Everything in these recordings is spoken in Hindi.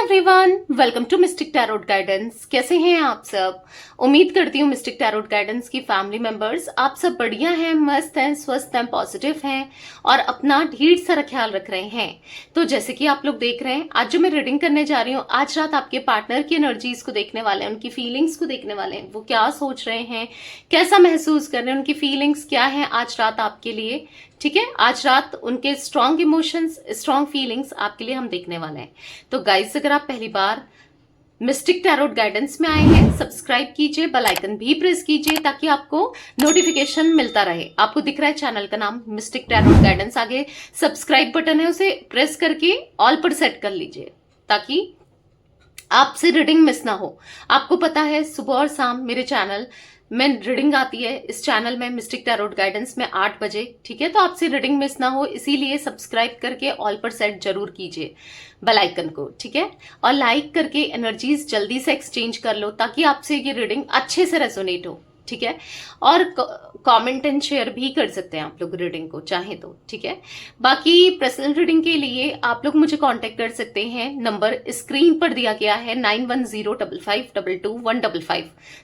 Everyone, welcome to mystic tarot guidance. कैसे हैं आप सब? उम्मीद करती हूँ मिस्टिक टैरोट गाइडेंस की फैमिली मेंबर्स आप सब बढ़िया हैं, मस्त हैं, स्वस्थ हैं, पॉजिटिव हैं और अपना ढेर सारा ख्याल रख रहे हैं। तो जैसे कि आप लोग देख रहे हैं, आज जो मैं रीडिंग करने जा रही हूँ, आज रात आपके पार्टनर की एनर्जीज को देखने वाले हैं, उनकी फीलिंग्स को देखने वाले हैं। वो क्या सोच रहे हैं, कैसा महसूस कर रहे हैं, उनकी फीलिंग्स क्या है आज रात आपके लिए। ठीक है, आज रात उनके स्ट्रॉन्ग इमोशंस, स्ट्रॉन्ग फीलिंग्स आपके लिए हम देखने वाले हैं। तो गाइस, अगर आप पहली बार मिस्टिक टैरोट गाइडेंस में आए हैं, सब्सक्राइब कीजिए, बेल आइकन भी प्रेस कीजिए ताकि आपको नोटिफिकेशन मिलता रहे। आपको दिख रहा है चैनल का नाम मिस्टिक टैरोट गाइडेंस, आगे सब्सक्राइब बटन है, उसे प्रेस करके ऑल पर सेट कर लीजिए ताकि आपसे रीडिंग मिस ना हो। आपको पता है सुबह और शाम मेरे चैनल में रीडिंग आती है, इस चैनल में मिस्टिक टैरोट गाइडेंस में 8 बजे। ठीक है, तो आपसे रीडिंग मिस ना हो इसीलिए सब्सक्राइब करके ऑल पर सेट जरूर कीजिए बेल आइकन को। ठीक है, और लाइक करके एनर्जीज जल्दी से एक्सचेंज कर लो ताकि आपसे ये रीडिंग अच्छे से रेजोनेट हो। ठीक है, और कमेंट एंड शेयर भी कर सकते हैं आप लोग रीडिंग को चाहे तो। ठीक है, बाकी पर्सनल रीडिंग के लिए आप लोग मुझे कांटेक्ट कर सकते हैं। नंबर स्क्रीन पर दिया गया है 9105522155।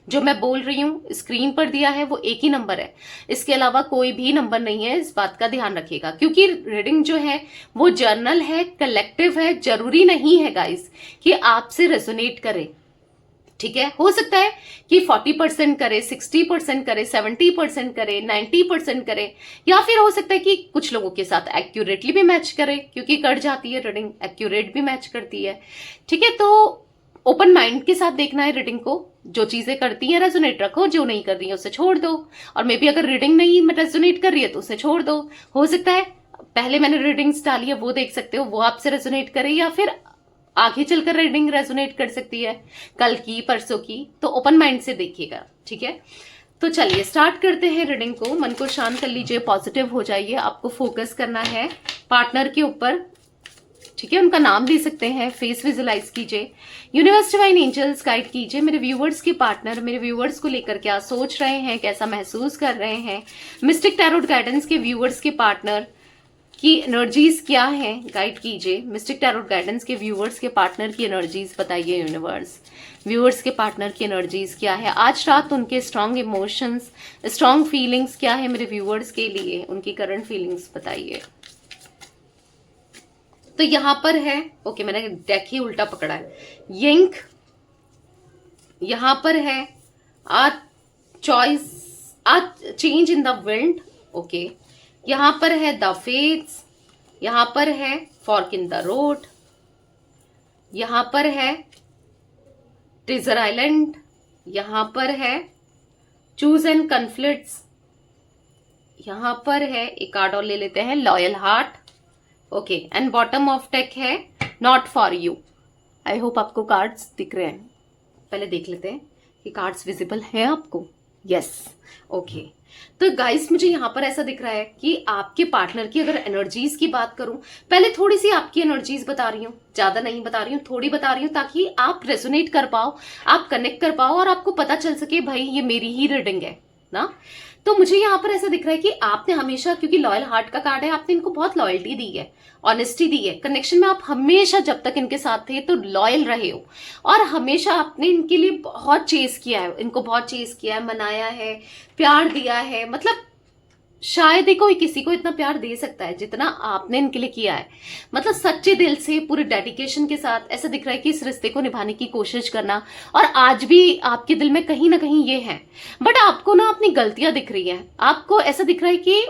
जो मैं बोल रही हूँ स्क्रीन पर दिया है वो एक ही नंबर है, इसके अलावा कोई भी नंबर नहीं है। इस बात का ध्यान रखिएगा क्योंकि रीडिंग जो है वो जर्नल है, कलेक्टिव है, जरूरी नहीं है गाइस कि आपसे रेजोनेट करे। ठीक है, हो सकता है कि 40% करे, 60% करे, 70% करे, 90% करे, या फिर हो सकता है कि कुछ लोगों के साथ एक्यूरेटली भी मैच करे क्योंकि कर जाती है रीडिंग, एक्यूरेट भी मैच करती है। ठीक है, तो ओपन माइंड के साथ देखना है रीडिंग को। जो चीजें करती हैं रेजोनेट रखो, जो नहीं कर रही है उसे छोड़ दो। और मे बी अगर रीडिंग नहीं रेजोनेट कर रही है तो उसे छोड़ दो। हो सकता है पहले मैंने रीडिंग्स डाली है वो देख सकते हो, वो आपसे रेजोनेट करे, या फिर आगे चलकर रीडिंग रेजोनेट कर सकती है कल की, परसों की। तो ओपन माइंड से देखिएगा। ठीक है, तो चलिए स्टार्ट करते हैं रीडिंग को। मन को शांत कर लीजिए, पॉजिटिव हो जाइए। आपको फोकस करना है पार्टनर के ऊपर। ठीक है, उनका नाम ले सकते हैं, फेस विजुलाइज कीजिए। यूनिवर्स डिवाइन एंजल्स गाइड कीजिए मेरे व्यूवर्स के पार्टनर मेरे व्यूवर्स को लेकर क्या सोच रहे हैं, कैसा महसूस कर रहे हैं। मिस्टिक टैरोट गाइडेंस के व्यूवर्स के पार्टनर की एनर्जीज क्या है, गाइड कीजिए। मिस्टिक टैरोट गाइडेंस के व्यूवर्स के पार्टनर की एनर्जीज बताइए यूनिवर्स। व्यूवर्स के पार्टनर की एनर्जीज क्या है आज रात, उनके स्ट्रॉन्ग इमोशंस, स्ट्रॉन्ग फीलिंग्स क्या है मेरे व्यूवर्स के लिए, उनकी करंट फीलिंग्स बताइए। तो यहां पर है, ओके मैंने डेक ही उल्टा पकड़ा है, यिंक। यहां पर है a choice, a change in the wind. Okay, यहां पर है द फेट्स, यहां पर है फॉर्क इन द रोड, यहां पर है ट्रेजर आइलैंड, यहां पर है चूज एंड कन्फ्लिक्ट्स, यहां पर है एक कार्ड और ले लेते हैं, loyal heart. Okay, and bottom of deck है not for you. I hope आपको कार्ड्स दिख रहे हैं। पहले देख लेते हैं कि कार्ड्स विजिबल हैं आपको। Yes, okay. तो गाइस, मुझे यहां पर ऐसा दिख रहा है कि आपके पार्टनर की अगर एनर्जीज की बात करूं, पहले थोड़ी सी आपकी एनर्जीज बता रही हूं, ज्यादा नहीं बता रही हूं, थोड़ी बता रही हूं ताकि आप रेजोनेट कर पाओ, आप कनेक्ट कर पाओ और आपको पता चल सके भाई ये मेरी ही रीडिंग है ना। तो मुझे यहाँ पर ऐसा दिख रहा है कि आपने हमेशा, क्योंकि लॉयल हार्ट का कार्ड है, आपने इनको बहुत लॉयल्टी दी है, ऑनेस्टी दी है। कनेक्शन में आप हमेशा जब तक इनके साथ थे तो लॉयल रहे हो और हमेशा आपने इनके लिए बहुत चेस किया है, इनको बहुत चेस किया है, मनाया है, प्यार दिया है। मतलब शायद ही कोई किसी को इतना प्यार दे सकता है जितना आपने इनके लिए किया है। मतलब सच्चे दिल से, पूरे डेडिकेशन के साथ ऐसा दिख रहा है कि इस रिश्ते को निभाने की कोशिश करना। और आज भी आपके दिल में कहीं ना कहीं ये है, बट आपको ना अपनी गलतियां दिख रही हैं। आपको ऐसा दिख रहा है कि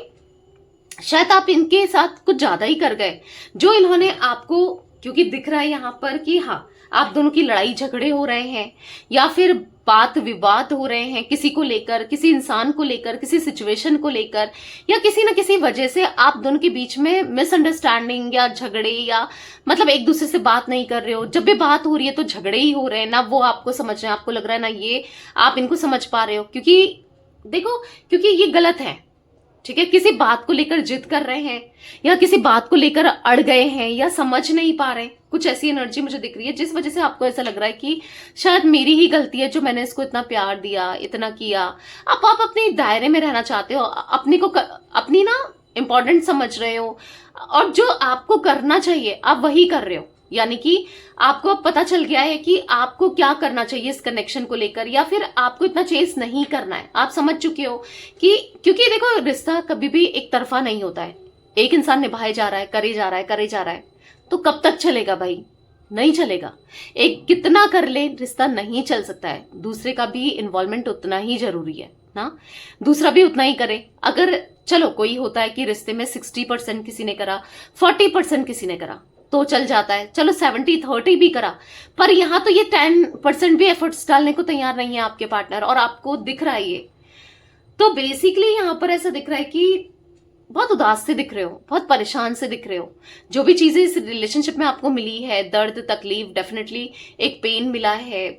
शायद आप इनके साथ कुछ ज्यादा ही कर गए, जो इन्होंने आपको, क्योंकि दिख रहा है यहाँ पर कि हाँ आप दोनों की लड़ाई झगड़े हो रहे हैं या फिर बात विवाद हो रहे हैं किसी को लेकर, किसी इंसान को लेकर, किसी सिचुएशन को लेकर, या किसी न किसी वजह से आप दोनों के बीच में मिसअंडरस्टैंडिंग या झगड़े, या मतलब एक दूसरे से बात नहीं कर रहे हो। जब भी बात हो रही है तो झगड़े ही हो रहे हैं, ना वो आपको समझ रहे हैं, आपको लग रहा है ना ये आप इनको समझ पा रहे हो। क्योंकि देखो, क्योंकि ये गलत है। ठीक है, किसी बात को लेकर जिद कर रहे हैं या किसी बात को लेकर अड़ गए हैं या समझ नहीं पा रहे। कुछ ऐसी एनर्जी मुझे दिख रही है जिस वजह से आपको ऐसा लग रहा है कि शायद मेरी ही गलती है जो मैंने इसको इतना प्यार दिया, इतना किया। अब आप अपने दायरे में रहना चाहते हो, अपने को अपनी ना इम्पोर्टेंट समझ रहे हो और जो आपको करना चाहिए आप वही कर रहे हो। यानी कि आपको अब पता चल गया है कि आपको क्या करना चाहिए इस कनेक्शन को लेकर, या फिर आपको इतना चेस नहीं करना है। आप समझ चुके हो कि क्योंकि देखो रिश्ता कभी भी एक तरफा नहीं होता है, एक इंसान निभाए जा रहा है, करे जा रहा है, करे जा रहा है, तो कब तक चलेगा भाई? नहीं चलेगा। एक कितना कर ले रिश्ता नहीं चल सकता है, दूसरे का भी इन्वॉल्वमेंट उतना ही जरूरी है ना, दूसरा भी उतना ही करे। अगर चलो कोई होता है कि रिश्ते में 60% किसी ने करा, 40% किसी ने करा तो चल जाता है, चलो 70-30 भी करा, पर यहां तो ये 10% भी एफर्ट्स डालने को तैयार नहीं है आपके पार्टनर, और आपको दिख रहा है ये। तो बेसिकली यहां पर ऐसा दिख रहा है कि बहुत उदास से दिख रहे हो, बहुत परेशान से दिख रहे हो। जो भी चीजें इस रिलेशनशिप में आपको मिली है, दर्द तकलीफ, डेफिनेटली एक पेन मिला है,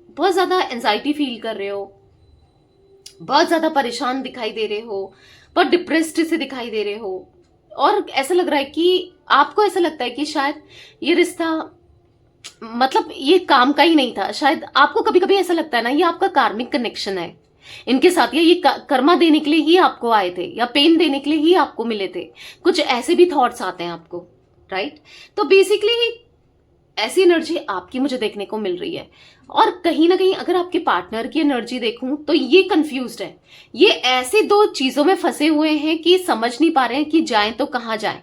बहुत ज्यादा एंजाइटी फील कर रहे हो, बहुत ज्यादा परेशान दिखाई दे रहे हो, बहुत डिप्रेस्ड से दिखाई दे रहे हो, और ऐसा लग रहा है कि आपको ऐसा लगता है कि शायद ये रिश्ता मतलब ये काम का ही नहीं था। शायद आपको कभी कभी ऐसा लगता है ना, ये आपका कार्मिक कनेक्शन है इनके साथ, या ये कर्मा देने के लिए ही आपको आए थे, या पेन देने के लिए ही आपको मिले थे। कुछ ऐसे भी थॉट्स आते हैं आपको, राइट? तो बेसिकली ऐसी एनर्जी आपकी मुझे देखने को मिल रही है। और कहीं ना कहीं अगर आपके पार्टनर की एनर्जी देखूं तो ये कंफ्यूज्ड है, ये ऐसे दो चीजों में फंसे हुए हैं कि समझ नहीं पा रहे हैं कि जाएं तो कहां जाएं।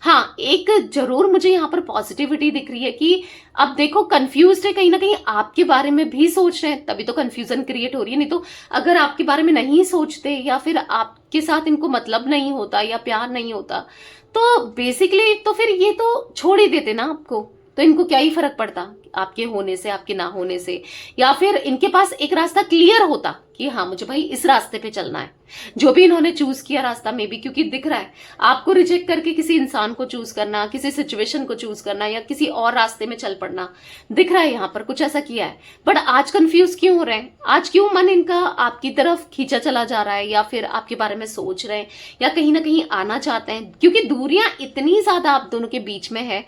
हाँ, एक जरूर मुझे यहाँ पर पॉजिटिविटी दिख रही है कि अब देखो कंफ्यूज्ड है, कहीं ना कहीं आपके बारे में भी सोच रहे हैं, तभी तो कंफ्यूजन क्रिएट हो रही है। नहीं तो अगर आपके बारे में नहीं सोचते, या फिर आपके साथ इनको मतलब नहीं होता या प्यार नहीं होता, तो बेसिकली तो फिर ये तो छोड़ ही देते ना आपको। तो इनको क्या ही फर्क पड़ता आपके होने से, आपके ना होने से, या फिर इनके पास एक रास्ता क्लियर होता कि हाँ मुझे भाई इस रास्ते पे चलना है। जो भी इन्होंने चूज किया रास्ता में भी, क्योंकि दिख रहा है आपको रिजेक्ट करके किसी इंसान को चूज करना, किसी सिचुएशन को चूज करना, या किसी और रास्ते में चल पड़ना, दिख रहा है यहाँ पर कुछ ऐसा किया है। बट आज कंफ्यूज क्यों हो रहे हैं? आज क्यों मन इनका आपकी तरफ खींचा चला जा रहा है, या फिर आपके बारे में सोच रहे हैं, या कहीं ना कहीं आना चाहते हैं? क्योंकि दूरियां इतनी ज्यादा आप दोनों के बीच में है,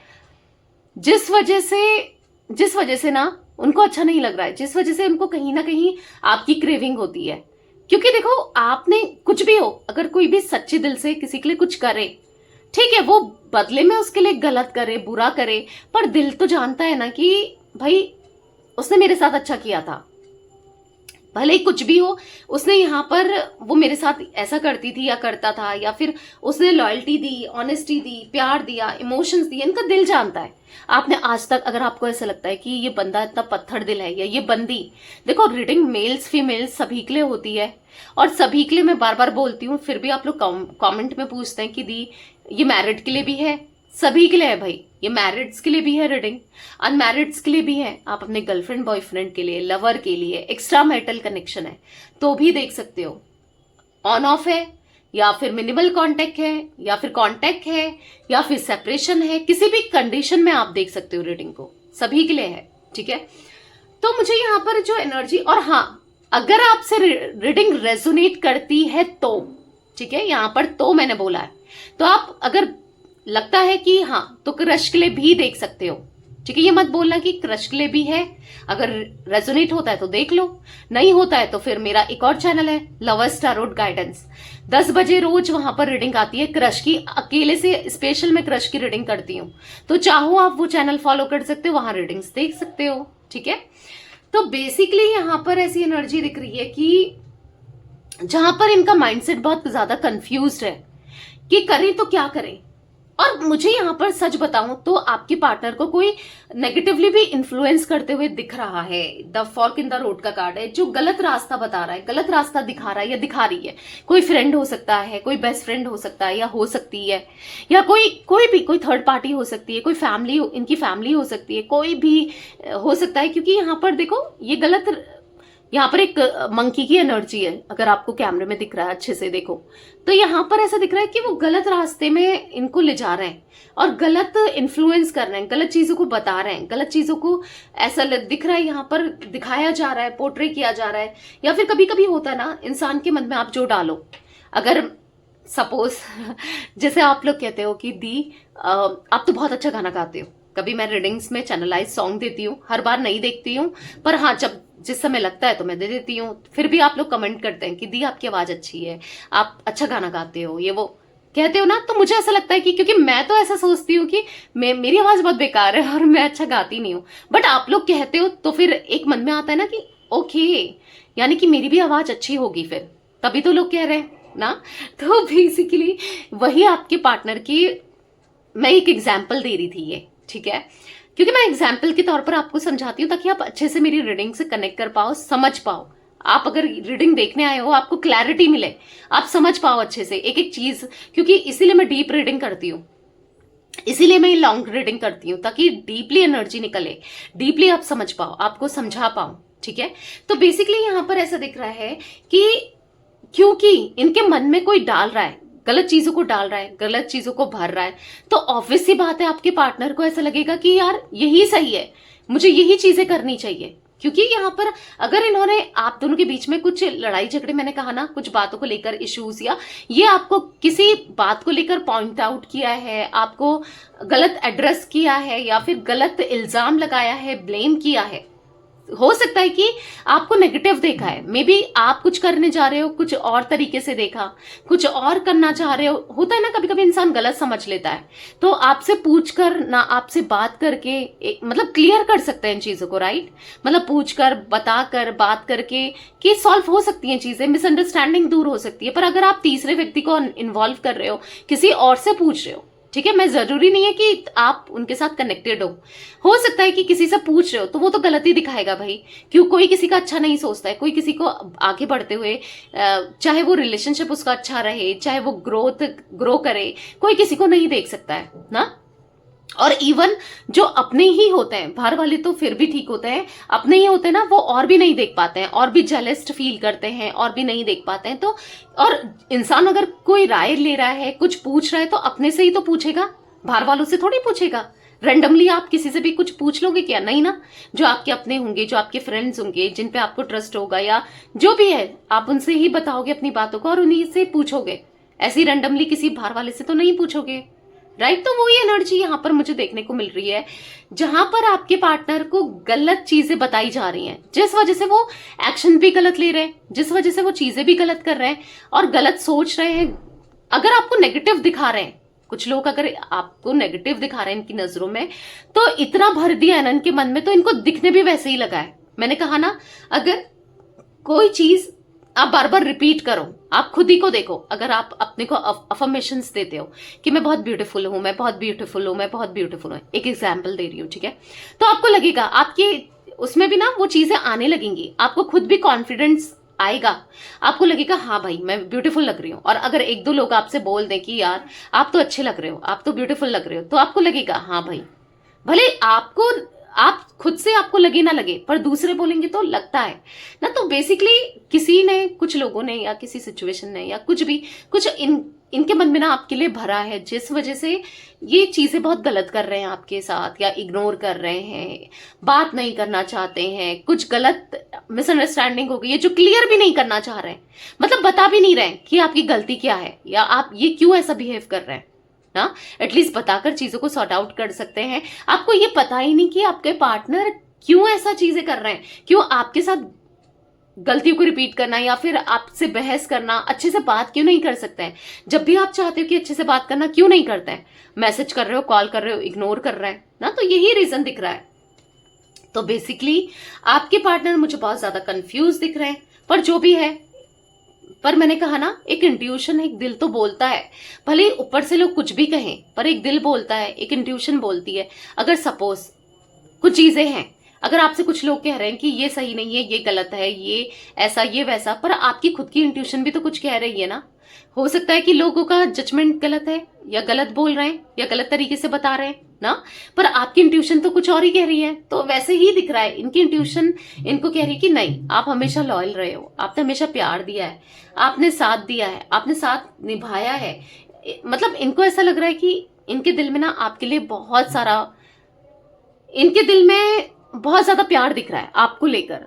जिस वजह से ना उनको अच्छा नहीं लग रहा है, जिस वजह से उनको कहीं ना कहीं आपकी क्रेविंग होती है। क्योंकि देखो आपने कुछ भी हो, अगर कोई भी सच्चे दिल से किसी के लिए कुछ करे, ठीक है, वो बदले में उसके लिए गलत करे, बुरा करे, पर दिल तो जानता है ना कि भाई उसने मेरे साथ अच्छा किया था, भले ही कुछ भी हो, उसने यहाँ पर वो मेरे साथ ऐसा करती थी या करता था, या फिर उसने लॉयल्टी दी, ऑनेस्टी दी, प्यार दिया, इमोशंस दिए, इनका दिल जानता है। आपने आज तक, अगर आपको ऐसा लगता है कि ये बंदा इतना पत्थर दिल है या ये बंदी, देखो रीडिंग मेल्स फीमेल्स सभी के लिए होती है, और सभी के लिए मैं बार बार बोलती हूँ, फिर भी आप लोग कमेंट में पूछते हैं कि दी ये मैरिड के लिए भी है, सभी के लिए है भाई, ये मैरिड्स के लिए भी है रीडिंग, अनमैरिड्स के लिए भी है, आप अपने गर्लफ्रेंड बॉयफ्रेंड के लिए, लवर के लिए, एक्स्ट्रा मैरिटल कनेक्शन है तो भी देख सकते हो। ऑन ऑफ है, या फिर मिनिमल कांटेक्ट है, या फिर कांटेक्ट है, या फिर सेपरेशन है, किसी भी कंडीशन में आप देख सकते हो रीडिंग को, सभी के लिए है, ठीक है। तो मुझे यहाँ पर जो एनर्जी, और हाँ अगर आपसे रीडिंग रेजोनेट करती है तो ठीक है, यहाँ पर तो मैंने बोला है, तो आप अगर लगता है कि हाँ तो क्रश के लिए भी देख सकते हो, ठीक है। ये मत बोलना कि क्रश के लिए भी है, अगर रेजोनेट होता है तो देख लो, नहीं होता है तो फिर मेरा एक और चैनल है लवर्स टैरोट गाइडेंस, 10 बजे रोज वहां पर रीडिंग आती है क्रश की, अकेले से स्पेशल मैं क्रश की रीडिंग करती हूँ, तो चाहो आप वो चैनल फॉलो कर सकते हो, वहां रीडिंग्स देख सकते हो, ठीक है। तो बेसिकली यहां पर ऐसी एनर्जी दिख रही है कि जहां पर इनका माइंडसेट बहुत ज्यादा कंफ्यूज्ड है कि करें तो क्या करें। और मुझे यहाँ पर सच बताऊं तो आपके पार्टनर को कोई नेगेटिवली भी इन्फ्लुएंस करते हुए दिख रहा है। The fork in the road का कार्ड है, जो गलत रास्ता बता रहा है, गलत रास्ता दिखा रहा है या दिखा रही है। कोई फ्रेंड हो सकता है, कोई बेस्ट फ्रेंड हो सकता है या हो सकती है, या कोई थर्ड पार्टी हो सकती है, कोई फैमिली, इनकी फैमिली हो सकती है, कोई भी हो सकता है। क्योंकि यहाँ पर देखो ये गलत, यहाँ पर एक मंकी की एनर्जी है, अगर आपको कैमरे में दिख रहा है अच्छे से देखो, तो यहाँ पर ऐसा दिख रहा है कि वो गलत रास्ते में इनको ले जा रहे हैं और गलत इन्फ्लुएंस कर रहे हैं, गलत चीजों को बता रहे हैं, गलत चीजों को ऐसा दिख रहा है, यहाँ पर दिखाया जा रहा है, पोर्ट्रे किया जा रहा है। या फिर कभी कभी होता है ना, इंसान के मन में आप जो डालो, अगर सपोज जैसे आप लोग कहते हो कि दी आप तो बहुत अच्छा गाना गाते हो, कभी मैं रीडिंग्स में चैनलाइज सॉन्ग देती हूँ, हर बार नहीं देखती हूँ, पर हाँ जब जिस समय लगता है तो मैं दे देती हूँ। फिर भी आप लोग कमेंट करते हैं कि दी आपकी आवाज अच्छी है, आप अच्छा गाना गाते हो, ये वो कहते हो ना, तो मुझे ऐसा लगता है कि क्योंकि मैं तो ऐसा सोचती हूँ कि मेरी आवाज बहुत बेकार है और मैं अच्छा गाती नहीं हूँ, बट आप लोग कहते हो तो फिर एक मन में आता है ना कि ओके, यानी कि मेरी भी आवाज अच्छी होगी फिर, तभी तो लोग कह रहे हैं ना। तो बेसिकली वही आपके पार्टनर की मैं एक एग्जाम्पल दे रही थी ये, ठीक है, क्योंकि मैं एग्जाम्पल के तौर पर आपको समझाती हूँ ताकि आप अच्छे से मेरी रीडिंग से कनेक्ट कर पाओ, समझ पाओ। आप अगर रीडिंग देखने आए हो, आपको क्लैरिटी मिले, आप समझ पाओ अच्छे से एक एक चीज, क्योंकि इसीलिए मैं डीप रीडिंग करती हूँ, इसीलिए मैं लॉन्ग रीडिंग करती हूँ, ताकि डीपली एनर्जी निकले, डीपली आप समझ पाओ, आपको समझा पाओ, ठीक है। तो बेसिकली यहां पर ऐसा दिख रहा है कि क्योंकि इनके मन में कोई डाल रहा है, गलत चीजों को डाल रहा है, गलत चीजों को भर रहा है, तो ऑब्वियस सी बात है आपके पार्टनर को ऐसा लगेगा कि यार यही सही है, मुझे यही चीजें करनी चाहिए। क्योंकि यहाँ पर अगर इन्होंने आप दोनों के बीच में कुछ लड़ाई झगड़े, मैंने कहा ना, कुछ बातों को लेकर इश्यूज, या ये आपको किसी बात को लेकर पॉइंट आउट किया है, आपको गलत एड्रेस किया है, या फिर गलत इल्जाम लगाया है, ब्लेम किया है, हो सकता है कि आपको नेगेटिव देखा है, मे बी आप कुछ करने जा रहे हो, कुछ और तरीके से देखा, कुछ और करना चाह रहे हो, होता है ना, कभी कभी इंसान गलत समझ लेता है, तो आपसे पूछकर ना, आपसे बात करके मतलब क्लियर कर सकते हैं इन चीजों को, राइट, मतलब पूछकर, बताकर, बात करके कि सॉल्व हो सकती हैं चीजें, मिसअंडरस्टैंडिंग दूर हो सकती है। पर अगर आप तीसरे व्यक्ति को इन्वॉल्व कर रहे हो, किसी और से पूछ रहे हो, ठीक है, मैं जरूरी नहीं है कि आप उनके साथ कनेक्टेड हो सकता है कि किसी से पूछ रहे हो, तो वो तो गलती दिखाएगा भाई, क्यों, कोई किसी का अच्छा नहीं सोचता है, कोई किसी को आगे बढ़ते हुए, चाहे वो रिलेशनशिप उसका अच्छा रहे, चाहे वो ग्रो करे, कोई किसी को नहीं देख सकता है ना। और इवन जो अपने ही होते हैं, बाहर वाले तो फिर भी ठीक होते हैं, अपने ही होते हैं ना, वो और भी नहीं देख पाते हैं, और भी जेलस्ट फील करते हैं, और भी नहीं देख पाते हैं। तो और इंसान अगर कोई राय ले रहा है, कुछ पूछ रहा है, तो अपने से ही तो पूछेगा, बाहर वालों से थोड़ी पूछेगा। रेंडमली आप किसी से भी कुछ पूछ लोगे क्या? नहीं ना। जो आपके अपने होंगे, जो आपके फ्रेंड्स होंगे, जिन पे आपको ट्रस्ट होगा, या जो भी है, आप उनसे ही बताओगे अपनी बातों को और उन्हीं से पूछोगे, ऐसी रेंडमली किसी बाहर वाले से तो नहीं पूछोगे, राइट। तो वही एनर्जी यहां पर मुझे देखने को मिल रही है, जहां पर आपके पार्टनर को गलत चीजें बताई जा रही हैं, जिस वजह से वो एक्शन भी गलत ले रहे हैं, जिस वजह से वो चीजें भी गलत कर रहे हैं और गलत सोच रहे हैं। अगर आपको नेगेटिव दिखा रहे हैं, कुछ लोग अगर आपको नेगेटिव दिखा रहे हैं इनकी नजरों में, तो इतना भर दिया है ना इनके मन में, तो इनको दिखने भी वैसे ही लगा है। मैंने कहा ना, अगर कोई चीज आप बार बार रिपीट करो, आप खुद ही को देखो, अगर आप अपने को अफर्मेशंस देते हो कि मैं बहुत ब्यूटीफुल हूं, मैं बहुत ब्यूटीफुल हूं, मैं बहुत ब्यूटीफुल हूं, एक एग्जाम्पल दे रही हूँ, ठीक है, तो आपको लगेगा, आपके उसमें भी ना वो चीजें आने लगेंगी, आपको खुद भी कॉन्फिडेंस आएगा, आपको लगेगा हाँ भाई मैं ब्यूटीफुल लग रही हूँ। और अगर एक दो लोग आपसे बोल दें कि यार आप तो अच्छे लग रहे हो, आप तो ब्यूटीफुल लग रहे हो, तो आपको लगेगा हाँ भाई, भले आपको, आप खुद से आपको लगे ना लगे, पर दूसरे बोलेंगे तो लगता है ना। तो बेसिकली किसी ने, कुछ लोगों ने, या किसी सिचुएशन ने, या कुछ भी, कुछ इनके मन में ना आपके लिए भरा है, जिस वजह से ये चीजें बहुत गलत कर रहे हैं आपके साथ, या इग्नोर कर रहे हैं, बात नहीं करना चाहते हैं, कुछ गलत मिसअंडरस्टैंडिंग हो गई है जो क्लियर भी नहीं करना चाह रहे हैं, मतलब बता भी नहीं रहे कि आपकी गलती क्या है, या आप ये क्यों ऐसा बिहेव कर रहे हैं ना। एटलीस्ट बताकर चीजों को सॉर्ट आउट कर सकते हैं। आपको ये पता ही नहीं कि आपके पार्टनर क्यों ऐसा चीजें कर रहे हैं, क्यों आपके साथ गलतियों को रिपीट करना, या फिर आपसे बहस करना, अच्छे से बात क्यों नहीं कर सकते हैं। जब भी आप चाहते हो कि अच्छे से बात करना, क्यों नहीं करते हैं, मैसेज कर रहे हो, कॉल कर रहे हो, इग्नोर कर रहे हैं ना। तो यही रीजन दिख रहा है। तो बेसिकली आपके पार्टनर मुझे बहुत ज्यादा कंफ्यूज दिख रहे हैं, पर जो भी है, पर मैंने कहा ना, एक इंट्यूशन, एक दिल तो बोलता है, भले ऊपर से लोग कुछ भी कहें, पर एक दिल बोलता है, एक इंट्यूशन बोलती है। अगर सपोज कुछ चीजें हैं, अगर आपसे कुछ लोग कह रहे हैं कि ये सही नहीं है, ये गलत है, ये ऐसा, ये वैसा, पर आपकी खुद की इंट्यूशन भी तो कुछ कह रही है ना। हो सकता है कि लोगों का जजमेंट गलत है, या गलत बोल रहे हैं, या गलत तरीके से बता रहे हैं ना, पर आपकी इंट्यूशन तो कुछ और ही कह रही है। तो वैसे ही दिख रहा है, इनकी इंट्यूशन इनको कह रही है कि नहीं, आप हमेशा लॉयल रहे हो, आपने हमेशा प्यार दिया है, आपने साथ दिया है, आपने साथ निभाया है। मतलब इनको ऐसा लग रहा है कि इनके दिल में ना आपके लिए बहुत सारा, इनके दिल में बहुत ज्यादा प्यार दिख रहा है आपको लेकर।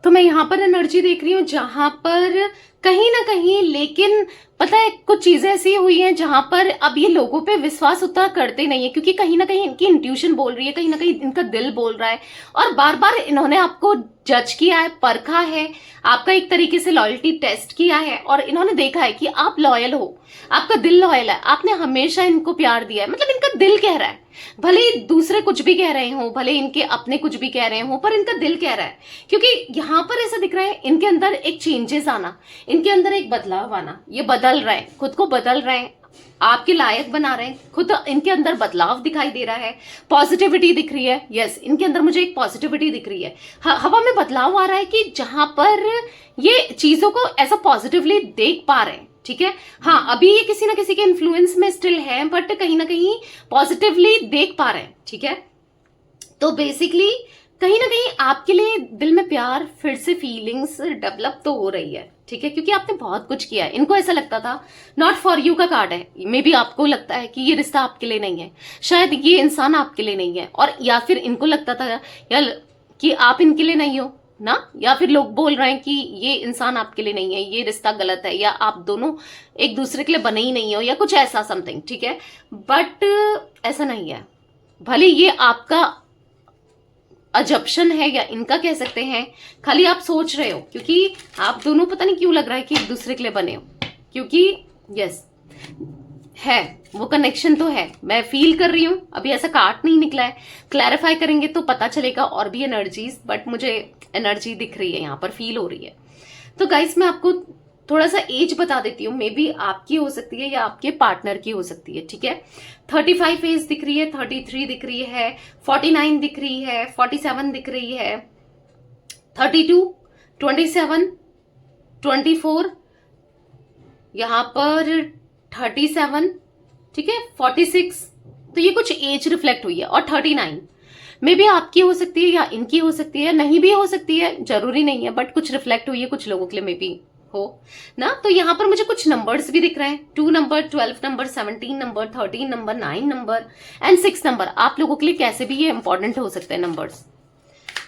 तो मैं यहाँ पर एनर्जी देख रही हूँ जहां पर कहीं ना कहीं, लेकिन पता है कुछ चीजें ऐसी हुई हैं जहां पर अब ये लोगों पे विश्वास उतना करते नहीं है, क्योंकि कहीं ना कहीं इनकी इंट्यूशन बोल रही है, कहीं ना कहीं इनका दिल बोल रहा है, और बार बार इन्होंने आपको जज किया है, परखा है, आपका एक तरीके से लॉयल्टी टेस्ट किया है, और इन्होंने देखा है कि आप लॉयल हो, आपका दिल लॉयल है, आपने हमेशा इनको प्यार दिया है, मतलब इनका दिल कह रहा है, भले ही दूसरे कुछ भी कह रहे हो, भले इनके अपने कुछ भी कह रहे हो, पर इनका दिल कह रहा है। क्योंकि यहां पर ऐसा दिख रहा है इनके अंदर एक चेंजेस आना, इनके अंदर एक बदलाव आना, ये बदल रहे हैं, खुद को बदल रहे हैं, आपके लायक बना रहे हैं, खुद इनके अंदर बदलाव दिखाई दे रहा है, पॉजिटिविटी दिख रही है। यस, इनके अंदर मुझे एक पॉजिटिविटी दिख रही है, हवा में बदलाव आ रहा है कि जहां पर ये चीजों को ऐसा पॉजिटिवली देख पा रहे हैं। ठीक है, हाँ अभी ये किसी ना किसी के इन्फ्लुएंस में स्टिल है, बट कहीं ना कहीं पॉजिटिवली देख पा रहे हैं। ठीक है, तो बेसिकली कहीं ना कहीं आपके लिए दिल में प्यार, फिर से फीलिंग्स डेवलप तो हो रही है। ठीक है, क्योंकि आपने बहुत कुछ किया है। इनको ऐसा लगता था नॉट फॉर यू का कार्ड है, मे बी आपको लगता है कि ये रिश्ता आपके लिए नहीं है, शायद ये इंसान आपके लिए नहीं है, और या फिर इनको लगता था या कि आप इनके लिए नहीं हो ना, या फिर लोग बोल रहे हैं कि ये इंसान आपके लिए नहीं है, ये रिश्ता गलत है, या आप दोनों एक दूसरे के लिए बने ही नहीं हो, या कुछ ऐसा समथिंग। ठीक है, बट ऐसा नहीं है, भले ये आपका अजप्शन है या इनका कह सकते हैं, खाली आप सोच रहे हो, क्योंकि आप दोनों पता नहीं क्यों लग रहा है कि एक दूसरे के लिए बने हो, क्योंकि यस है वो कनेक्शन तो है, मैं फील कर रही हूं। अभी ऐसा कार्ड नहीं निकला है, क्लैरिफाई करेंगे तो पता चलेगा और भी एनर्जीज, बट मुझे एनर्जी दिख रही है, यहाँ पर फील हो रही है। तो गाइस मैं आपको थोड़ा सा एज बता देती हूँ, मे बी आपकी हो सकती है या आपके पार्टनर की हो सकती है। ठीक है, 35 एज दिख रही है, 33 दिख रही है, 49 दिख रही है, 47 दिख रही है, 32, 27, 24, यहां पर 37, ठीक है, 46, तो ये कुछ एज रिफ्लेक्ट हुई है, और 39 मे बी आपकी हो सकती है या इनकी हो सकती है, नहीं भी हो सकती है, जरूरी नहीं है, बट कुछ रिफ्लेक्ट हुई है कुछ लोगों के लिए, मे बी हो ना। तो यहाँ पर मुझे कुछ नंबर्स भी दिख रहे हैं, 2 number, 12 number, 17 number, 13 number, 9 number and 6 number. आप लोगों के लिए कैसे भी ये इंपॉर्टेंट हो सकते हैं numbers.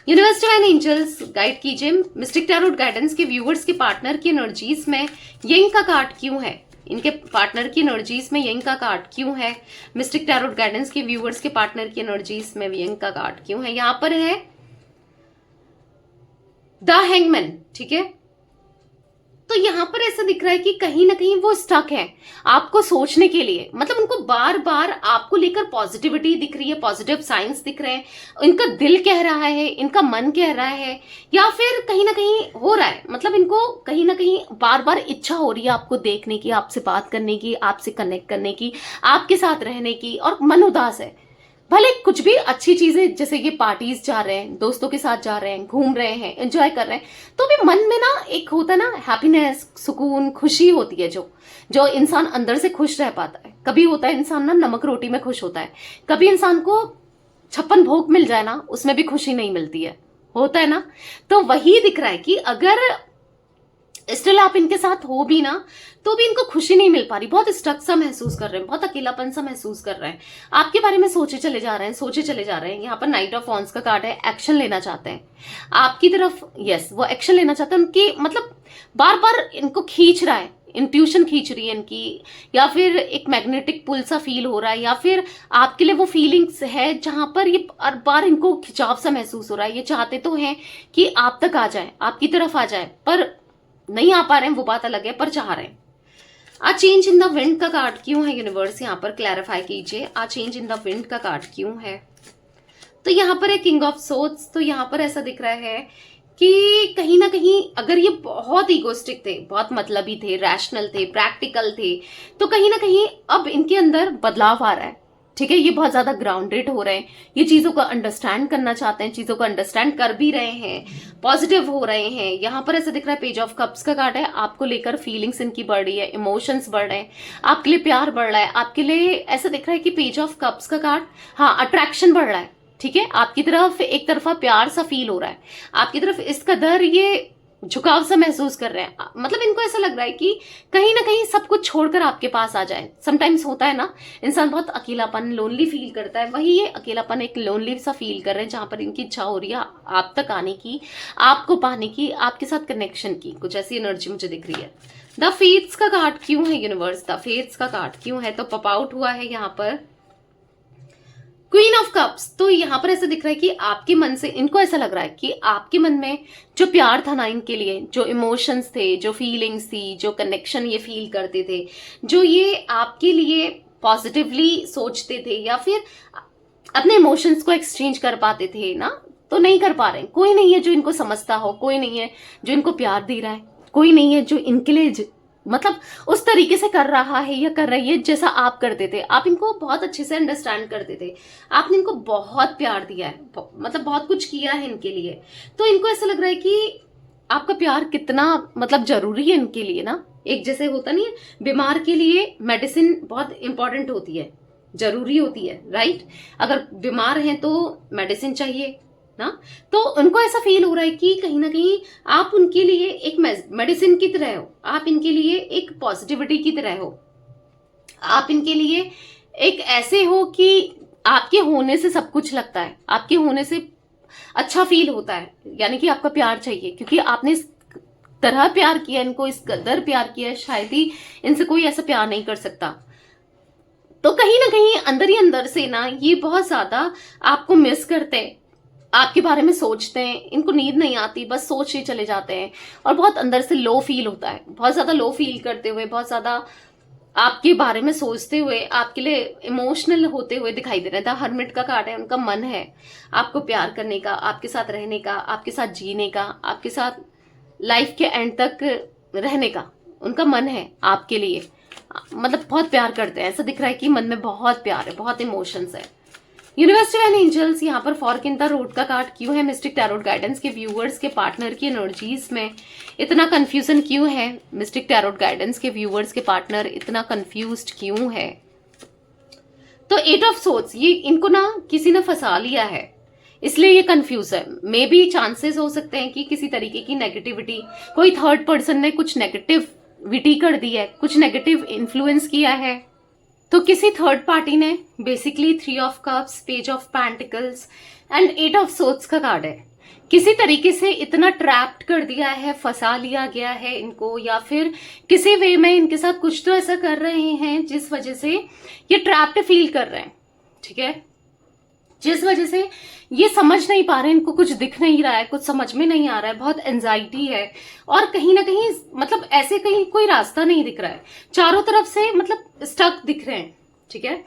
Universe divine angels guide कीजिए मिस्टिक टैरोट गाइडेंस के व्यूअर्स के पार्टनर की एनर्जीज में यंग का कार्ड क्यों है, इनके पार्टनर की एनर्जीज में यंग का कार्ड क्यों है, मिस्टिक टैरोट गाइडेंस के व्यूअर्स के पार्टनर की एनर्जीज में यंग का कार्ड क्यों है। यहां पर है द हैंगमैन। ठीक है, तो यहां पर ऐसा दिख रहा है कि कहीं ना कहीं वो स्टक है आपको सोचने के लिए, मतलब उनको बार बार आपको लेकर पॉजिटिविटी दिख रही है, पॉजिटिव साइंस दिख रहे हैं, इनका दिल कह रहा है, इनका मन कह रहा है, या फिर कहीं ना कहीं हो रहा है, मतलब इनको कहीं ना कहीं बार बार इच्छा हो रही है आपको देखने की, आपसे बात करने की, आपसे कनेक्ट करने की, आपके साथ रहने की, और मन उदास है। भले कुछ भी अच्छी चीजें, जैसे ये पार्टीज जा रहे हैं, दोस्तों के साथ जा रहे हैं, घूम रहे हैं, एंजॉय कर रहे हैं, तो भी मन में ना एक होता है ना हैप्पीनेस, सुकून, खुशी होती है, जो इंसान अंदर से खुश रह पाता है। कभी होता है इंसान ना नमक रोटी में खुश होता है, कभी इंसान को 56 भोग मिल जाए ना उसमें भी खुशी नहीं मिलती है, होता है ना। तो वही दिख रहा है कि अगर स्टिल आप इनके साथ हो भी ना, तो भी इनको खुशी नहीं मिल पा रही, बहुत स्टक सा महसूस कर रहे हैं, बहुत अकेलापन सा महसूस कर रहे हैं, आपके बारे में सोचे चले जा रहे हैं, सोचे चले जा रहे हैं। यहाँ पर नाइट ऑफ वॉन्ड्स का कार्ड है, एक्शन लेना चाहते हैं आपकी तरफ। यस, वो एक्शन लेना चाहते हैं, उनकी मतलब बार बार इनको खींच रहा है, इंट्यूशन खींच रही है इनकी, या फिर एक मैग्नेटिक पुल सा फील हो रहा है, या फिर आपके लिए वो फीलिंग्स है जहां पर ये बार बार इनको खिंचाव सा महसूस हो रहा है। ये चाहते तो हैं कि आप तक आ जाए, आपकी तरफ आ जाए, पर नहीं आ पा रहे हैं, वो बात अलग है, पर चाह रहे हैं। आ चेंज इन द विंड का कार्ड क्यों है यूनिवर्स, यहाँ पर क्लैरिफाई कीजिए। आ चेंज इन द विंड का कार्ड क्यों है। तो यहाँ पर है किंग ऑफ सोर्ड्स। तो यहाँ पर ऐसा दिख रहा है कि कहीं ना कहीं अगर ये बहुत ईगोस्टिक थे, बहुत मतलबी थे, रैशनल थे, प्रैक्टिकल थे, तो कहीं ना कहीं अब इनके अंदर बदलाव आ रहा है। ठीक है, ये बहुत ज्यादा ग्राउंडेड हो रहे हैं, ये चीजों को अंडरस्टैंड करना चाहते हैं, चीजों को अंडरस्टैंड कर भी रहे हैं, पॉजिटिव हो रहे हैं। यहाँ पर ऐसा दिख रहा है पेज ऑफ कप्स का कार्ड है, आपको लेकर फीलिंग्स इनकी बढ़ रही है, इमोशंस बढ़ रहे हैं, आपके लिए प्यार बढ़ रहा है, आपके लिए ऐसा दिख रहा है कि पेज ऑफ कप्स का कार्ड, हाँ अट्रैक्शन बढ़ रहा है। ठीक है, आपकी तरफ एक तरफा प्यार सा फील हो रहा है, आपकी तरफ इस कदर ये झुकाव सा महसूस कर रहे हैं, मतलब इनको ऐसा लग रहा है कि कहीं ना कहीं सब कुछ छोड़कर आपके पास आ जाए। समटाइम्स होता है ना, इंसान बहुत अकेलापन, लोनली फील करता है, वही ये अकेलापन एक लोनली सा फील कर रहे हैं, जहां पर इनकी इच्छा हो रही है आप तक आने की, आपको पाने की, आपके साथ कनेक्शन की। कुछ ऐसी एनर्जी मुझे दिख रही है। द फेट्स का कार्ड क्यों है यूनिवर्स? द फेट्स का कार्ड क्यों है? तो पॉप आउट हुआ है यहाँ पर क्वीन ऑफ कप्स। तो यहाँ पर ऐसा दिख रहा है कि आपके मन से, इनको ऐसा लग रहा है कि आपके मन में जो प्यार था ना इनके लिए, जो इमोशंस थे, जो फीलिंग्स थी, जो कनेक्शन ये फील करते थे, जो ये आपके लिए पॉजिटिवली सोचते थे या फिर अपने इमोशंस को एक्सचेंज कर पाते थे ना, तो नहीं कर पा रहे। कोई नहीं है जो इनको समझता हो, कोई नहीं है जो इनको प्यार दे रहा है, कोई नहीं है जो इनके लिए मतलब उस तरीके से कर रहा है या कर रही है जैसा आप करते थे। आप इनको बहुत अच्छे से अंडरस्टैंड करते थे, आपने इनको बहुत प्यार दिया है, मतलब बहुत कुछ किया है इनके लिए। तो इनको ऐसा लग रहा है कि आपका प्यार कितना मतलब जरूरी है इनके लिए ना। एक जैसे होता नहीं है, बीमार के लिए मेडिसिन बहुत इंपॉर्टेंट होती है, जरूरी होती है, राइट? अगर बीमार हैं तो मेडिसिन चाहिए ना। तो उनको ऐसा फील हो रहा है कि कहीं ना कहीं आप उनके लिए एक मेडिसिन की तरह हो, आप इनके लिए एक पॉजिटिविटी की तरह हो, आप इनके लिए एक ऐसे हो कि आपके होने से सब कुछ लगता है, आपके होने से अच्छा फील होता है, यानी कि आपका प्यार चाहिए, क्योंकि आपने इस तरह प्यार किया इनको, इस कदर प्यार किया, शायद ही इनसे कोई ऐसा प्यार नहीं कर सकता। तो कहीं ना कहीं अंदर ही अंदर से ना ये बहुत ज्यादा आपको मिस करते हैं, आपके बारे में सोचते हैं, इनको नींद नहीं आती, बस सोच ही चले जाते हैं, और बहुत अंदर से लो फील होता है, बहुत ज्यादा लो फील करते हुए, बहुत ज्यादा आपके बारे में सोचते हुए, आपके लिए इमोशनल होते हुए दिखाई दे रहे हैं। हर्मिट का कार्ड है, उनका मन है आपको प्यार करने का, आपके साथ रहने का, आपके साथ जीने का, आपके साथ लाइफ के एंड तक रहने का उनका मन है आपके लिए, मतलब बहुत प्यार करते हैं। ऐसा दिख रहा है कि मन में बहुत प्यार है, बहुत इमोशंस है। यूनिवर्स एंड एंजल्स यहाँ पर फॉर्क इन द रोड का कार्ड क्यों है? मिस्टिक टैरोट गाइडेंस के व्यूअर्स के पार्टनर की एनर्जीज में इतना कंफ्यूजन क्यों है? मिस्टिक टैरोट गाइडेंस के व्यूअर्स के पार्टनर इतना कंफ्यूज्ड क्यों है? तो 8 ऑफ सोर्ड्स, ये इनको ना किसी ने फंसा लिया है, इसलिए ये कंफ्यूज है। मे बी चांसेस हो सकते हैं कि किसी तरीके की नेगेटिविटी, कोई थर्ड पर्सन ने कुछ नेगेटिविटी कर दी है, कुछ नेगेटिव इन्फ्लुएंस किया है। तो किसी थर्ड पार्टी ने basically 3 of cups, page of pentacles and 8 of swords का कार्ड है, किसी तरीके से इतना ट्रैप्ड कर दिया है, फंसा लिया गया है इनको, या फिर किसी वे में इनके साथ कुछ तो ऐसा कर रहे हैं जिस वजह से ये ट्रैप्ड फील कर रहे हैं, ठीक है? जिस वजह से ये समझ नहीं पा रहे हैं, इनको कुछ दिख नहीं रहा है, कुछ समझ में नहीं आ रहा है, बहुत एंजाइटी है, और कहीं ना कहीं मतलब ऐसे कहीं कोई रास्ता नहीं दिख रहा है, चारों तरफ से मतलब स्टक दिख रहे हैं, ठीक है?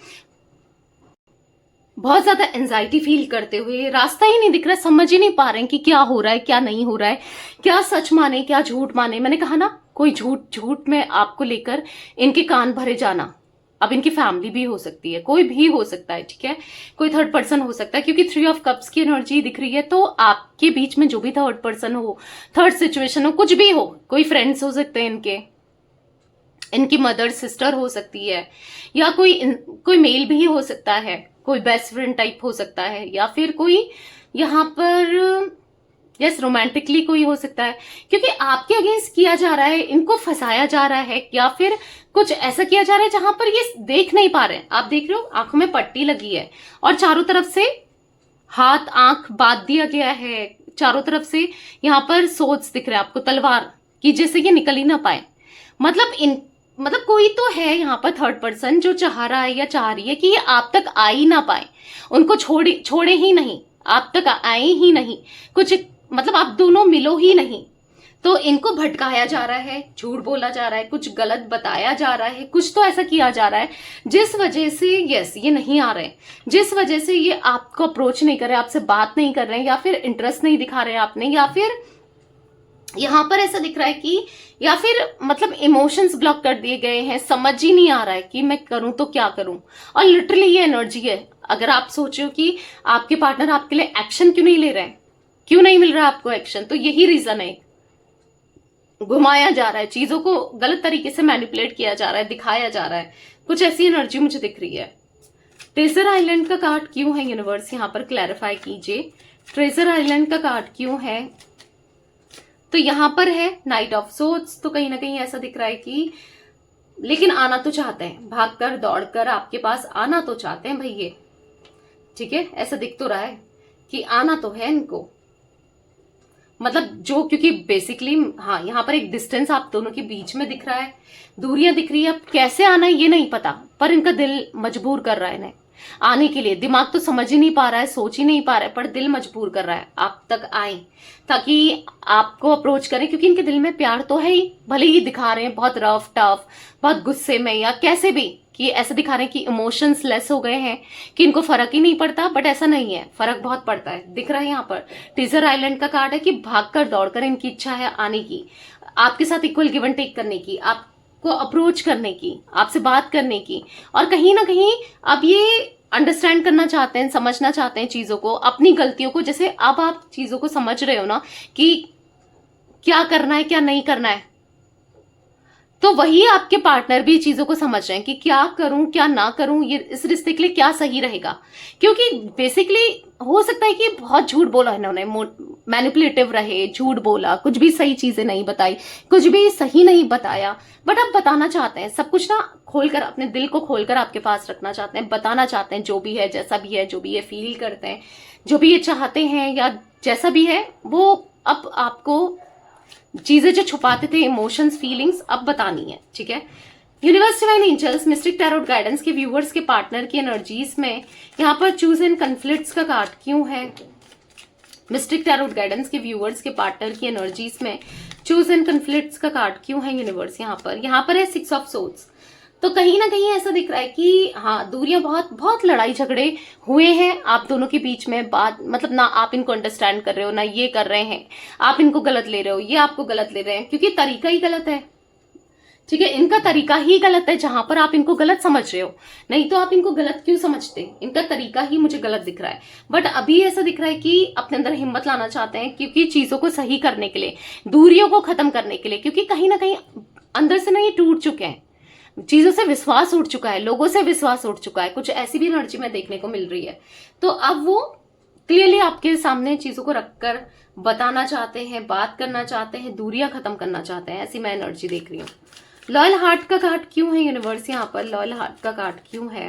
बहुत ज्यादा एंजाइटी फील करते हुए, रास्ता ही नहीं दिख रहा है, समझ ही नहीं पा रहे हैं कि क्या हो रहा है, क्या नहीं हो रहा है, क्या सच माने, क्या झूठ माने। मैंने कहा ना, कोई झूठ में आपको लेकर इनके कान भरे जाना। अब इनकी फैमिली भी हो सकती है, कोई भी हो सकता है, ठीक है? कोई थर्ड पर्सन हो सकता है, क्योंकि 3 ऑफ कप्स की एनर्जी दिख रही है। तो आपके बीच में जो भी थर्ड पर्सन हो, थर्ड सिचुएशन हो, कुछ भी हो, कोई फ्रेंड्स हो सकते हैं इनके, इनकी मदर सिस्टर हो सकती है, या कोई मेल भी हो सकता है, कोई बेस्ट फ्रेंड टाइप हो सकता है, या फिर कोई यहाँ पर यस रोमांटिकली कोई हो सकता है, क्योंकि आपके अगेंस्ट किया जा रहा है, इनको फंसाया जा रहा है, या फिर कुछ ऐसा किया जा रहा है जहां पर ये देख नहीं पा रहे हैं। आप देख रहे हो, आंखों में पट्टी लगी है और चारों तरफ से हाथ आंख बांध दिया गया है, चारों तरफ से यहाँ पर सोच दिख रहा है आपको, तलवार की, जैसे ये निकल ही ना पाए। मतलब कोई तो है यहाँ पर थर्ड पर्सन जो चाह रहा है या चाह रही है कि ये आप तक आ ही ना पाए, उनको छोड़े ही नहीं, आप तक आए ही नहीं, कुछ मतलब आप दोनों मिलो ही नहीं। तो इनको भटकाया जा रहा है, झूठ बोला जा रहा है, कुछ गलत बताया जा रहा है, कुछ तो ऐसा किया जा रहा है जिस वजह से यस ये नहीं आ रहे, जिस वजह से ये आपको अप्रोच नहीं कर रहे, आपसे बात नहीं कर रहे हैं, या फिर इंटरेस्ट नहीं दिखा रहे हैं आपने, या फिर यहाँ पर ऐसा दिख रहा है कि या फिर मतलब इमोशंस ब्लॉक कर दिए गए हैं, समझ ही नहीं आ रहा है कि मैं करूं तो क्या करूं। और लिटरली ये एनर्जी है। अगर आप सोचो कि आपके पार्टनर आपके लिए एक्शन क्यों नहीं ले रहे हैं, क्यों नहीं मिल रहा है आपको एक्शन, तो यही रीजन है। घुमाया जा रहा है, चीजों को गलत तरीके से मैनिपुलेट किया जा रहा है, दिखाया जा रहा है, कुछ ऐसी एनर्जी मुझे दिख रही है। ट्रेजर आइलैंड का कार्ड क्यों है यूनिवर्स, यहाँ पर क्लैरिफाई कीजिए। ट्रेजर आइलैंड का कार्ड क्यों है? तो यहां पर है नाइट ऑफ सोर्ड्स, तो कहीं ना कहीं ऐसा दिख रहा है कि लेकिन आना तो चाहते हैं, भागकर दौड़कर आपके पास आना तो चाहते हैं भाई ये, ठीक है, ऐसा दिख तो रहा है कि आना तो है इनको, मतलब जो, क्योंकि बेसिकली हाँ यहाँ पर एक डिस्टेंस आप दोनों के बीच में दिख रहा है, दूरियां दिख रही है। अब कैसे आना है ये नहीं पता, पर इनका दिल मजबूर कर रहा है इन्हें आने के लिए। दिमाग तो समझ ही नहीं पा रहा है, सोच ही नहीं पा रहा है, पर दिल मजबूर कर रहा है आप तक आए ताकि आपको अप्रोच करें, क्योंकि इनके दिल में प्यार तो है ही, भले ही दिखा रहे हैं बहुत रफ टफ, बहुत गुस्से में या कैसे भी, कि ऐसे दिखा रहे हैं कि इमोशंस लेस हो गए हैं, कि इनको फर्क ही नहीं पड़ता, बट ऐसा नहीं है, फर्क बहुत पड़ता है। दिख रहा है यहाँ पर टीजर आइलैंड का कार्ड है कि भागकर दौड़कर इनकी इच्छा है आने की, आपके साथ इक्वल गिव एंड टेक करने की, आपको अप्रोच करने की, आपसे बात करने की, और कहीं ना कहीं अब ये अंडरस्टैंड करना चाहते हैं, समझना चाहते हैं चीजों को, अपनी गलतियों को, जैसे अब आप चीजों को समझ रहे हो ना कि क्या करना है क्या नहीं करना है, तो वही आपके पार्टनर भी चीजों को समझ रहे हैं कि क्या करूं क्या ना करूं, ये इस रिश्ते के लिए क्या सही रहेगा। क्योंकि बेसिकली हो सकता है कि बहुत झूठ बोला इन्होंने, मैनिपुलेटिव रहे, झूठ बोला, कुछ भी सही चीजें नहीं बताई, कुछ भी सही नहीं बताया, बट अब बताना चाहते हैं सब कुछ ना, खोलकर अपने दिल को खोलकर आपके पास रखना चाहते हैं, बताना चाहते हैं जो भी है, जैसा भी है, जो भी ये फील करते हैं, जो भी ये चाहते हैं, या जैसा भी है वो अब आपको चीजें जो छुपाते थे, इमोशंस फीलिंग्स, अब बतानी है, ठीक है। Universe divine angels mystic tarot guidance के व्यूअर्स के पार्टनर की एनर्जीज में यहाँ पर चूज इन कन्फ्लिक्ट्स का कार्ड क्यों है? मिस्टिक टैरोट गाइडेंस के व्यूअर्स के पार्टनर की एनर्जीज में चूज इन कन्फ्लिक्ट्स का कार्ड क्यों है यूनिवर्स? यहाँ पर है 6 ऑफ सोर्ड्स। तो कहीं ना कहीं ऐसा दिख रहा है कि हाँ, दूरियां बहुत बहुत लड़ाई झगड़े हुए हैं आप दोनों के बीच में, बात मतलब ना आप इनको अंडरस्टैंड कर रहे हो, ना ये कर रहे हैं, आप इनको गलत ले रहे हो, ये आपको गलत ले रहे हैं, क्योंकि तरीका ही गलत है, ठीक है, इनका तरीका ही गलत है, जहां पर आप इनको गलत समझ रहे हो, नहीं तो आप इनको गलत क्यों समझते, इनका तरीका ही मुझे गलत दिख रहा है। बट अभी ऐसा दिख रहा है कि अपने अंदर हिम्मत लाना चाहते हैं, क्योंकि चीजों को सही करने के लिए, दूरियों को खत्म करने के लिए, क्योंकि कहीं ना कहीं अंदर से ना ये टूट चुके हैं, चीजों से विश्वास उठ चुका है, लोगों से विश्वास उठ चुका है, कुछ ऐसी भी एनर्जी में देखने को मिल रही है। तो अब वो क्लियरली आपके सामने चीजों को रखकर बताना चाहते हैं, बात करना चाहते हैं, दूरियां खत्म करना चाहते हैं, ऐसी मैं एनर्जी देख रही हूँ। लॉयल हार्ट का कार्ड क्यों है यूनिवर्स? यहाँ पर लॉयल हार्ट का कार्ड क्यों है?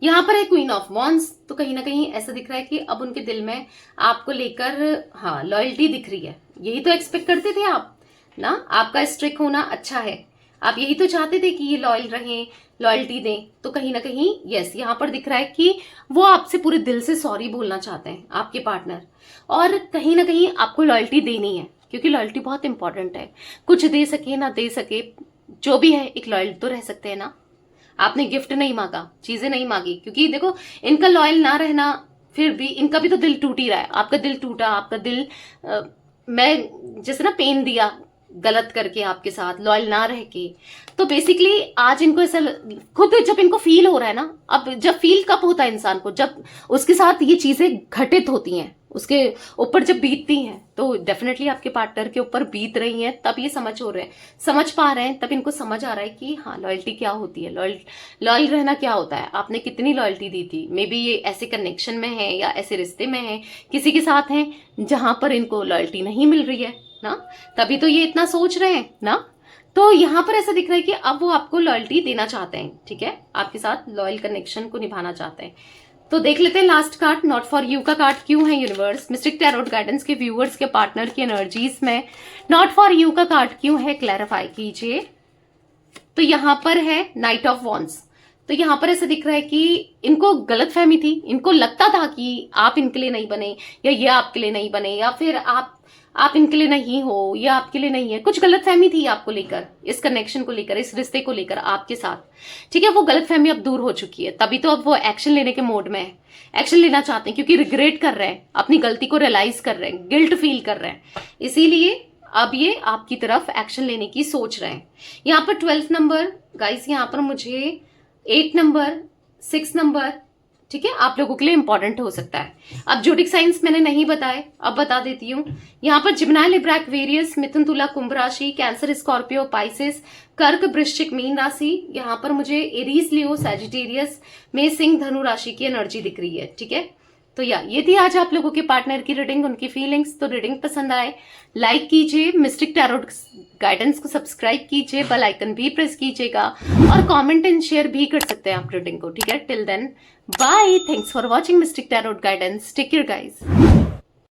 यहाँ पर है क्वीन ऑफ वॉन्ड्स। तो कहीं ना कहीं ऐसा दिख रहा है कि अब उनके दिल में आपको लेकर हाँ लॉयल्टी दिख रही है, यही तो एक्सपेक्ट करते थे आप ना, आपका स्ट्रिक होना अच्छा है, आप यही तो चाहते थे कि ये लॉयल रहें, लॉयल्टी दें। तो कहीं ना कहीं यस, यहाँ पर दिख रहा है कि वो आपसे पूरे दिल से सॉरी बोलना चाहते हैं आपके पार्टनर, और कहीं ना कहीं आपको लॉयल्टी देनी है, क्योंकि लॉयल्टी बहुत इंपॉर्टेंट है। कुछ दे सके ना दे सके, जो भी है एक लॉयल तो रह सकते हैं ना। आपने गिफ्ट नहीं मांगा, चीजें नहीं मांगी, क्योंकि देखो इनका लॉयल ना रहना, फिर भी इनका भी तो दिल टूट ही रहा है, आपका दिल टूटा, आपका दिल मैं जैसे ना पेन दिया गलत करके आपके साथ, लॉयल ना रह के। तो बेसिकली आज इनको ऐसा खुद जब इनको फील हो रहा है ना, अब जब फील कब होता है इंसान को, जब उसके साथ ये चीजें घटित होती हैं, उसके ऊपर जब बीतती हैं, तो डेफिनेटली आपके पार्टनर के ऊपर बीत रही हैं, तब ये समझ पा रहे हैं, तब इनको समझ आ रहा है कि हाँ लॉयल्टी क्या होती है, लॉयल रहना क्या होता है, आपने कितनी लॉयल्टी दी थी। मे बी ये ऐसे कनेक्शन में है या ऐसे रिश्ते में है, किसी के साथ हैं जहां पर इनको लॉयल्टी नहीं मिल रही है ना, तभी तो ये इतना सोच रहे हैं ना। तो यहाँ पर ऐसा दिख रहा है कि अब वो आपको लॉयल्टी देना चाहते हैं, ठीक है, आपके साथ लॉयल कनेक्शन को निभाना चाहते हैं। तो देख लेते हैं last card not for you का कार्ड क्यों है यूनिवर्स? मिस्टिक टैरोट गाइडेंस के व्यूअर्स के पार्टनर की एनर्जीज में नॉट फॉर यू का कार्ड क्यों है, क्लैरिफाई कीजिए। तो यहाँ पर है नाइट ऑफ वॉन्ड्स। तो यहाँ पर ऐसा दिख रहा है कि इनको गलत फहमी थी, इनको लगता था कि आप इनके लिए नहीं बने, या ये आपके लिए नहीं बने, या फिर आप इनके लिए नहीं हो, या आपके लिए नहीं है, कुछ गलत फहमी थी आपको लेकर, इस कनेक्शन को लेकर, इस रिश्ते को लेकर आपके साथ, ठीक है। वो गलत फहमी अब दूर हो चुकी है, तभी तो अब वो एक्शन लेने के मोड में है, एक्शन लेना चाहते हैं, क्योंकि रिग्रेट कर रहे हैं, अपनी गलती को रियलाइज कर रहे हैं, गिल्ट फील कर रहे हैं, इसीलिए अब ये आपकी तरफ एक्शन लेने की सोच रहे हैं। यहाँ पर 12 नंबर गाइस, यहाँ पर मुझे 8 नंबर, 6 नंबर, ठीक है, आप लोगों के लिए इंपॉर्टेंट हो सकता है। अब जोडिक साइंस मैंने नहीं बताए, अब बता देती हूँ। यहाँ पर जिम्नाई, लिब्रा, एक्वेरियस, मिथुन, तुला, कुंभ राशि, कैंसर, स्कॉर्पियो, पाइसेस, कर्क, वृश्चिक, मीन राशि। यहाँ पर मुझे एरीज, लियो, सैजिटेरियस में सिंह, धनु राशि की एनर्जी दिख रही है, ठीक है। तो या ये थी आज आप लोगों के पार्टनर की रीडिंग, उनकी फीलिंग्स। तो रीडिंग पसंद आए लाइक कीजिए, मिस्टिक टैरोट गाइडेंस को सब्सक्राइब कीजिए, बेल आइकन भी प्रेस कीजिएगा और कमेंट एंड शेयर भी कर सकते हैं आप रीडिंग को, ठीक है। Till then bye, thanks for watching mystic tarot guidance, take care guys.